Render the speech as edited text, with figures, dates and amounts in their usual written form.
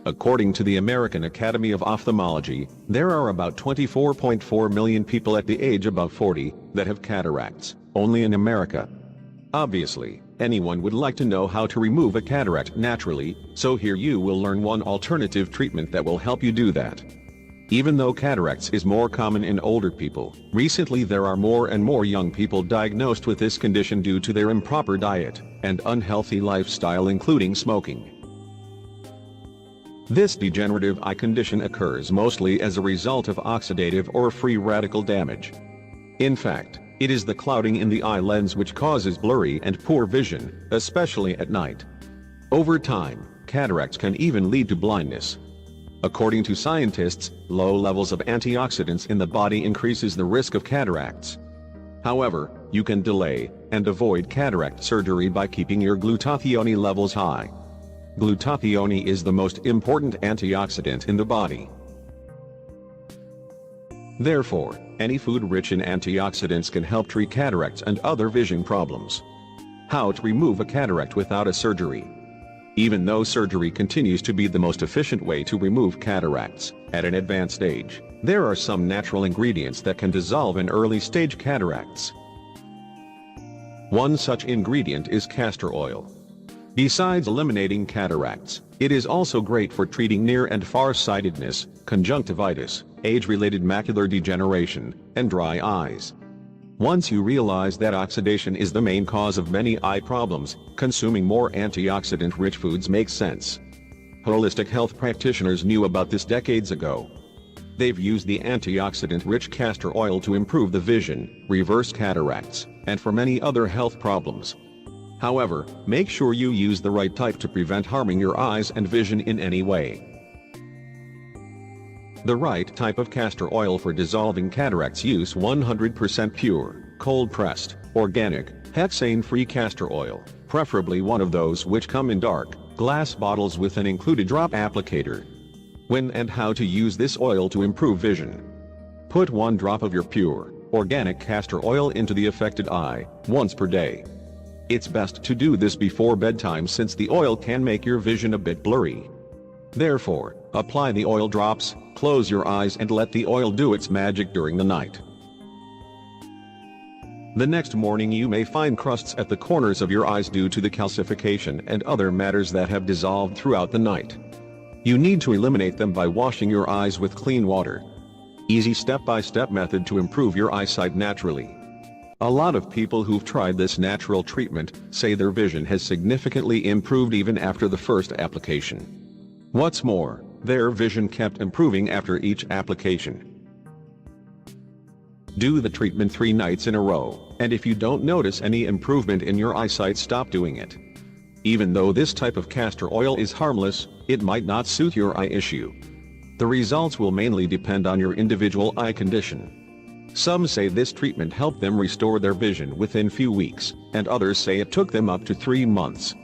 According to the American Academy of Ophthalmology, there are about 24.4 million people at the age above 40 that have cataracts, only in America. Obviously, anyone would like to know how to remove a cataract naturally, so here you will learn one alternative treatment that will help you do that. Even though cataracts is more common in older people, recently there are more and more young people diagnosed with this condition due to their improper diet and unhealthy lifestyle, including smoking. This degenerative eye condition occurs mostly as a result of oxidative or free radical damage. In fact, it is the clouding in the eye lens which causes blurry and poor vision, especially at night. Over time, cataracts can even lead to blindness. According to scientists, low levels of antioxidants in the body increases the risk of cataracts. However, you can delay and avoid cataract surgery by keeping your glutathione levels high. Glutathione is the most important antioxidant in the body. Therefore, any food rich in antioxidants can help treat cataracts and other vision problems. How to remove a cataract without a surgery? Even though surgery continues to be the most efficient way to remove cataracts at an advanced stage, there are some natural ingredients that can dissolve in early-stage cataracts. One such ingredient is castor oil. Besides eliminating cataracts, it is also great for treating near and far-sightedness, conjunctivitis, age-related macular degeneration, and dry eyes. Once you realize that oxidation is the main cause of many eye problems, consuming more antioxidant-rich foods makes sense. Holistic health practitioners knew about this decades ago. They've used the antioxidant-rich castor oil to improve the vision, reverse cataracts, and for many other health problems. However, make sure you use the right type to prevent harming your eyes and vision in any way. The right type of castor oil for dissolving cataracts: use 100% pure, cold-pressed, organic, hexane-free castor oil, preferably one of those which come in dark glass bottles with an included drop applicator. When and how to use this oil to improve vision. Put 1 drop of your pure, organic castor oil into the affected eye, once per day. It's best to do this before bedtime since the oil can make your vision a bit blurry. Therefore, apply the oil drops, close your eyes and let the oil do its magic during the night. The next morning you may find crusts at the corners of your eyes due to the calcification and other matters that have dissolved throughout the night. You need to eliminate them by washing your eyes with clean water. Easy step-by-step method to improve your eyesight naturally. A lot of people who've tried this natural treatment say their vision has significantly improved even after the first application. What's more, their vision kept improving after each application. Do the treatment 3 nights in a row, and if you don't notice any improvement in your eyesight, stop doing it. Even though this type of castor oil is harmless, it might not suit your eye issue. The results will mainly depend on your individual eye condition. Some say this treatment helped them restore their vision within few weeks, and others say it took them up to 3 months.